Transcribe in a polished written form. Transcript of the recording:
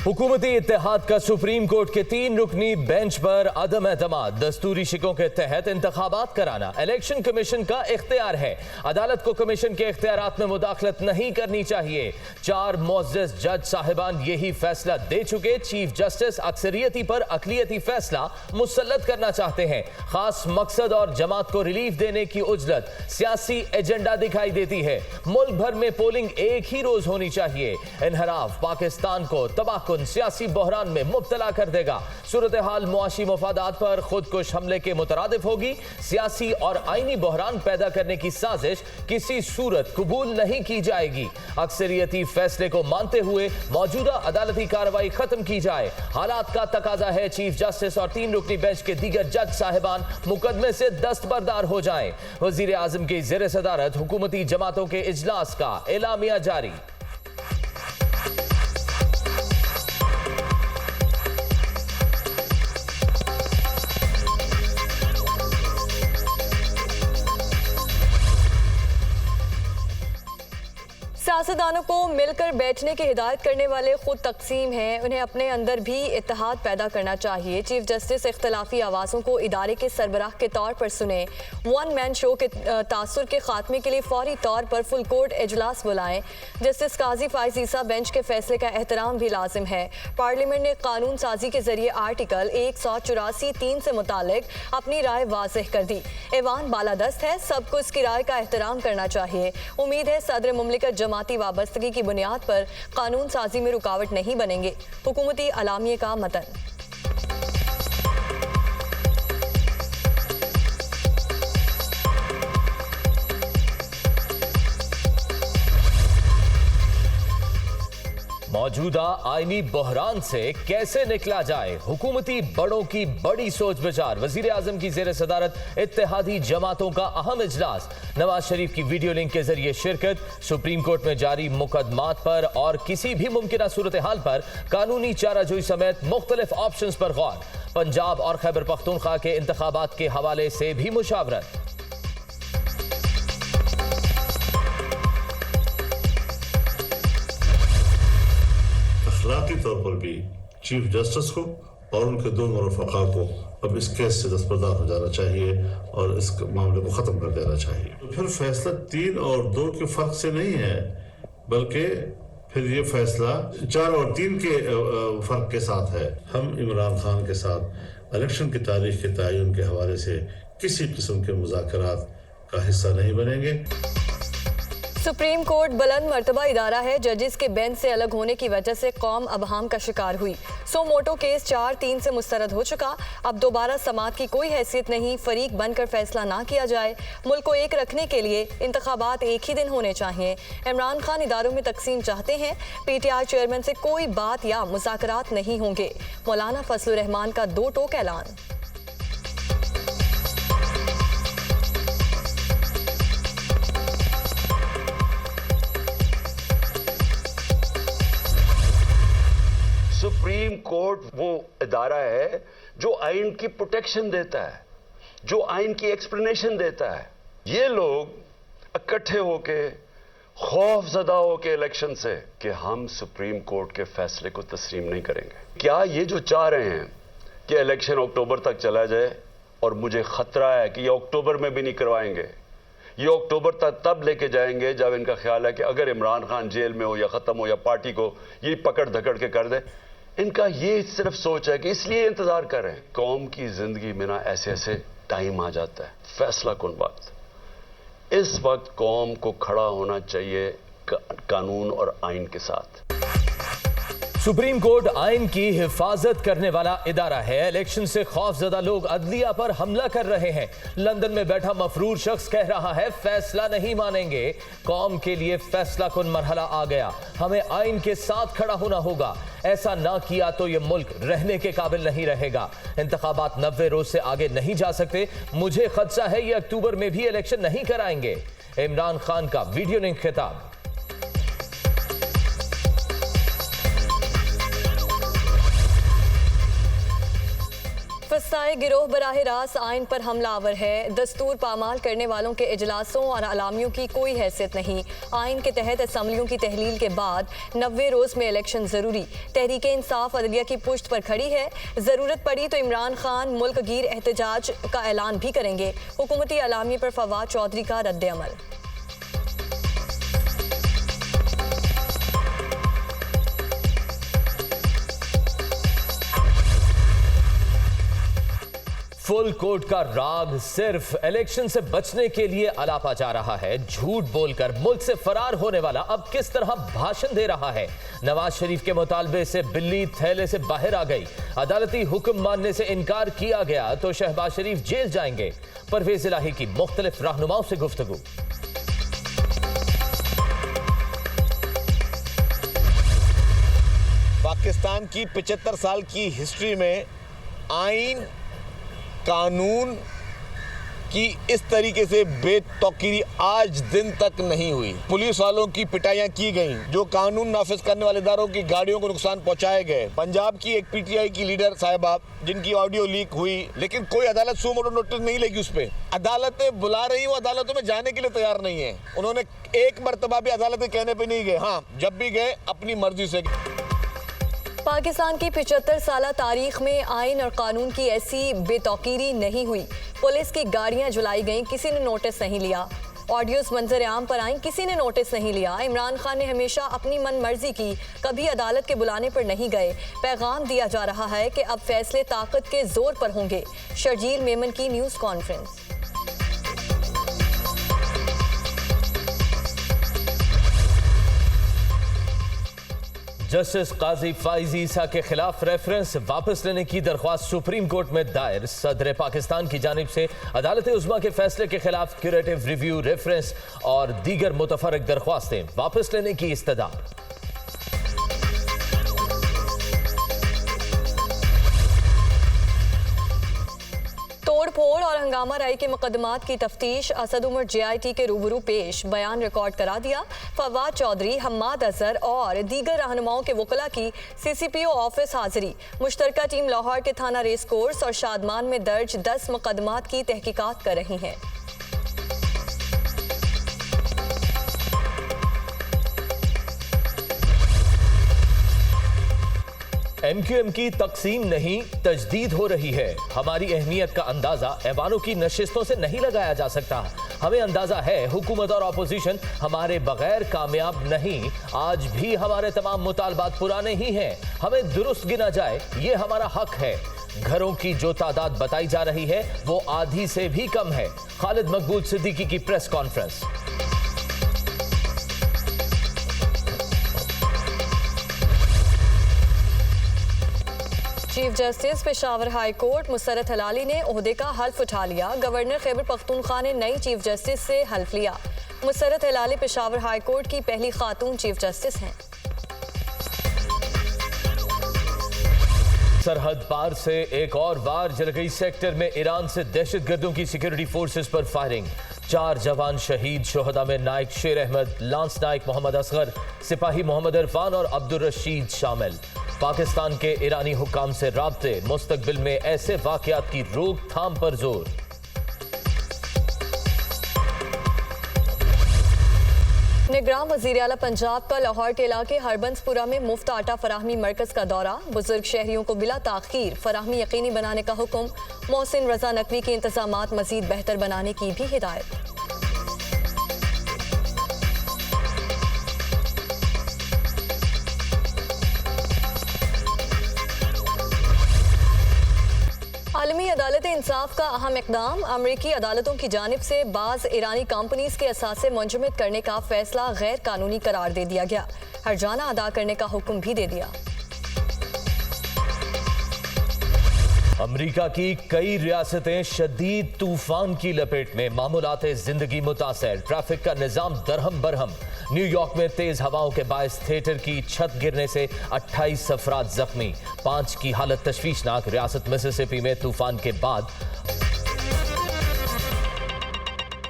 हुकूमती इत्तेहाद का supreme court के 3 रुकनी बेंच पर अदम एतमाद। दस्तूरी शिकों के तहत इंतखाबात कराना इलेक्शन कमीशन का इख्तियार है। अदालत को कमीशन के इख्तियारात में मुदाखलत नहीं करनी चाहिए। 4 मुअज़्ज़ज़ जज साहिबान यही फैसला दे चुके। चीफ जस्टिस अक्सरियती पर अकलियती फैसला मुसल्लत करना चाहते हैं। खास मकसद और जमात को रिलीफ देने की उजलत सियासी एजेंडा दिखाई देती है। मुल्क भर में पोलिंग एक ही रोज होनी चाहिए। इनहराफ पाकिस्तान को तबाह सियासी बहरान में मुब्तला कर देगा। सूरत हाल मुआशी मफादात पर खुदकुश हमले के मुतरादिफ होगी। सियासी और आईनी बहरान पैदा करने की साजिश किसी सूरत कबूल नहीं की जाएगी। अक्सरियती फैसले को मानते हुए मौजूदा अदालती कार्रवाई खत्म की जाए। हालात का तकाजा है चीफ जस्टिस और 3 रुकनी बेंच के दीगर जज साहिबान मुकदमे से दस्तबरदार हो जाएं। वजीर आजम की ज़ेर सदारत हुकूमती जमातों के इजलास का एलामिया जारी। सियासतदानों को मिलकर बैठने की हिदायत करने वाले खुद तकसीम हैं। उन्हें अपने अंदर भी इत्तेहाद पैदा करना चाहिए। चीफ जस्टिस इख्तलाफी आवाज़ों को इदारे के सरबराह के तौर पर सुने। 1 मैन शो के तासुर के खात्मे के लिए फौरी तौर पर फुल कोर्ट इजलास बुलाएं। जस्टिस काजी फाइज ईसा बेंच के फैसले का एहतराम भी लाजिम है। पार्लियामेंट ने कानून साजी के जरिए आर्टिकल 184(3) से मुतालिक अपनी राय वाज़ेह कर दी। ऐवान बालादस्त है, सबको इसकी राय का एहतराम करना चाहिए। उम्मीद है सदर मुमलिकत जमाती वाबस्तगी की बुनियाद पर कानून साजी में रुकावट नहीं बनेंगे। हुकूमती अलामिये का मतन। मौजूदा आईनी बहरान से कैसे निकला जाए, हुकूमती बड़ों की बड़ी सोच विचार। वजीर आजम की ज़ेर सदारत इत्तेहादी जमातों का अहम इजलास। नवाज शरीफ की वीडियो लिंक के जरिए शिरकत। सुप्रीम कोर्ट में जारी मुकदमात पर और किसी भी मुमकिन सूरत हाल पर कानूनी चाराजोई समेत मुख्तलिफ ऑप्शंस पर गौर। पंजाब और खैबर पख्तूनख्वा के इंतखाबात के हवाले से भी मुशावरत। अखलाकी तौर पर भी चीफ जस्टिस को और उनके 2 मुरफ़क़ा को अब इस केस से दस्तबरदार हो जाना चाहिए और इस मामले को ख़त्म कर देना चाहिए। तो फिर फैसला 3 और 2 के फ़र्क से नहीं है, बल्कि फिर ये फैसला 4 और 3 के फ़र्क के साथ है। हम इमरान खान के साथ इलेक्शन की तारीख के तयन के हवाले से किसी किस्म के मुज़ाकरात का हिस्सा नहीं बनेंगे। सुप्रीम कोर्ट बुलंद मर्तबा इदारा है। जजेस के बेंच से अलग होने की वजह से कौम अबहाम का शिकार हुई। सो मोटो केस 4-3 से मुस्तरद हो चुका। अब दोबारा समात की कोई हैसियत नहीं। फरीक बनकर फैसला ना किया जाए। मुल्क को एक रखने के लिए इंतखाबात एक ही दिन होने चाहिए। इमरान खान इदारों में तकसीम चाहते हैं। PTI चेयरमैन से कोई बात या मुज़ाकरात नहीं होंगे। मौलाना फजलुर रहमान का 2 टोक ऐलान। सुप्रीम कोर्ट वो इदारा है जो आइन की प्रोटेक्शन देता है, जो आइन की एक्सप्लेनेशन देता है। ये लोग इकट्ठे होके खौफजदा होके इलेक्शन से कि हम सुप्रीम कोर्ट के फैसले को तस्लीम नहीं करेंगे। क्या ये जो चाह रहे हैं कि इलेक्शन अक्टूबर तक चला जाए, और मुझे खतरा है कि ये अक्टूबर में भी नहीं करवाएंगे। ये अक्टूबर तक तब लेके जाएंगे जब इनका ख्याल है कि अगर इमरान खान जेल में हो या ख़त्म हो या पार्टी को ये पकड़ धकड़ के कर दे। इनका ये सिर्फ सोच है कि इसलिए इंतजार कर रहे हैं। कौम की जिंदगी में ना ऐसे ऐसे टाइम आ जाता है फैसला कुन वक्त। इस वक्त कौम को खड़ा होना चाहिए कानून और आइन के साथ। सुप्रीम कोर्ट आइन की हिफाजत करने वाला इदारा है। इलेक्शन से खौफजदा लोग अदलिया पर हमला कर रहे हैं। लंदन में बैठा मफरूर शख्स कह रहा है फैसला नहीं मानेंगे। कौम के लिए फैसला कुन मरहला आ गया। हमें आइन के साथ खड़ा होना होगा। ऐसा ना किया तो ये मुल्क रहने के काबिल नहीं रहेगा। इंतखाबात 90 रोज से आगे नहीं जा सकते। मुझे खदशा है ये अक्टूबर में भी इलेक्शन नहीं कराएंगे। इमरान खान का वीडियो लिंक खिताब। फस्ताए गिरोह बराह रास्त आइन पर हमलावर है। दस्तूर पामाल करने वालों के इजलासों और अलामियों की कोई हैसियत नहीं। आइन के तहत असम्बलियों की तहलील के बाद 90 रोज में इलेक्शन जरूरी। तहरीक इंसाफ अदलिया की पुश्त पर खड़ी है। जरूरत पड़ी तो इमरान खान मुल्क गिर एहतजाज का ऐलान भी करेंगे। हुकूमती अलामी पर फवाद चौधरी का रद्द अमल। फुल कोर्ट का राग सिर्फ इलेक्शन से बचने के लिए अलापा जा रहा है। झूठ बोलकर मुल्क से फरार होने वाला अब किस तरह भाषण दे रहा है। नवाज शरीफ के मुतालबे से बिल्ली थैले से बाहर आ गई। अदालती हुक्म मानने से इनकार किया गया तो शहबाज शरीफ जेल जाएंगे। परवेज इलाही की मुख्तलिफ रहनुमाओं से गुफ्तगू। पाकिस्तान की 75 साल की हिस्ट्री में आइन कानून की इस तरीके से बेतौकीरी आज दिन तक नहीं हुई। पुलिस वालों की पिटाइयां की गईं, जो कानून नाफिज करने वाले इदारों की गाड़ियों को नुकसान पहुंचाए गए। पंजाब की एक पीटीआई की लीडर साहिबा जिनकी ऑडियो लीक हुई, लेकिन कोई अदालत सू मोटो नोटिस नहीं लेगी उस पर। अदालतें बुला रही, वो अदालतों में जाने के लिए तैयार नहीं है। उन्होंने एक मरतबा भी अदालतें कहने पर नहीं गए। हाँ, जब भी गए अपनी मर्जी से। पाकिस्तान की 75 साल तारीख में आइन और कानून की ऐसी बेतौकीरी नहीं हुई। पुलिस की गाड़ियां जलाई गईं, किसी ने नोटिस नहीं लिया। ऑडियोज मंजर आम पर आईं, किसी ने नोटिस नहीं लिया। इमरान खान ने हमेशा अपनी मन मर्जी की, कभी अदालत के बुलाने पर नहीं गए। पैगाम दिया जा रहा है कि अब फैसले ताकत के जोर पर होंगे। शर्जील मेमन की न्यूज़ कॉन्फ्रेंस। जस्टिस काजी फाइज ईसा के खिलाफ रेफरेंस वापस लेने की दरख्वास्त सुप्रीम कोर्ट में दायर। सदर पाकिस्तान की जानिब से अदालत उज़्मा के फैसले के खिलाफ क्यूरेटिव रिव्यू, रेफरेंस और दीगर मुतफरक दरख्वास्तें वापस लेने की इस्तदा। तोड़-फोड़ और हंगामा राई के मुकदमात की तफ्तीश। असद उमर JIT के रूबरू पेश, बयान रिकॉर्ड करा दिया। फवाद चौधरी, हम्माद अजहर और दीगर रहनुमाओं के वकला की CCPO ऑफिस हाजिरी। मुश्तरका टीम लाहौर के थाना रेस कोर्स और शादमान में दर्ज 10 मुकदमात की तहकीकात कर रही है। MQM की तकसीम नहीं, तजदीद हो रही है। हमारी अहमियत का अंदाजा ऐवानों की नशिस्तों से नहीं लगाया जा सकता। हमें अंदाजा है हुकूमत और अपोजिशन हमारे बगैर कामयाब नहीं। आज भी हमारे तमाम मुतालबात पुराने ही हैं। हमें दुरुस्त गिना जाए, ये हमारा हक है। घरों की जो तादाद बताई जा रही है वो आधी से भी कम है। खालिद मकबूल सिद्दीकी की press conference. Chief justice Peshawar high court Musarrat Hilali ने ओहदे का हल्फ उठा लिया। गवर्नर खैबर पख्तूनख्वा ने नई चीफ जस्टिस से हल्फ लिया। मुसरत हलाली पेशावर हाई कोर्ट की पहली खातून चीफ जस्टिस हैं। सरहद पार से एक और बार जलगई सेक्टर में ईरान से दहशतगर्दों की सिक्योरिटी फोर्सेस पर फायरिंग। 4 जवान शहीद। शोहदा में नायक शेर अहमद, लांस नायक मोहम्मद असगर, सिपाही मोहम्मद इरफान और अब्दुल रशीद शामिल। पाकिस्तान के ईरानी हुक्काम से राब्ते, मुस्तकबिल में ऐसे वाकयात की रोकथाम पर जोर। निगरान वज़ीर आला पंजाब का लाहौर के इलाके हरबंसपुरा में मुफ्त आटा फराहमी मरकज का दौरा। बुजुर्ग शहरियों को बिला ताखीर फराहमी यकीनी बनाने का हुक्म। मोहसिन रजा नकवी के इंतजामात मजीद बेहतर बनाने की भी हिदायत। आलमी अदालत इंसाफ का अहम इक़दाम। अमरीकी अदालतों की जानिब से बाज़ ईरानी कंपनीज के असासे मुंजमद करने का फैसला गैर कानूनी करार दे दिया गया। हर्जाना अदा करने का हुक्म भी दे दिया। अमरीका की कई रियासतें शदीद तूफान की लपेट में। मामूलाते जिंदगी मुतासर, ट्रैफिक का निजाम दरहम बरहम। न्यूयॉर्क में तेज हवाओं के बायस थिएटर की छत गिरने से 28 अफराद जख्मी, 5 की हालत तशवीशनाक। रियासत मिसिसिपी में तूफान के बाद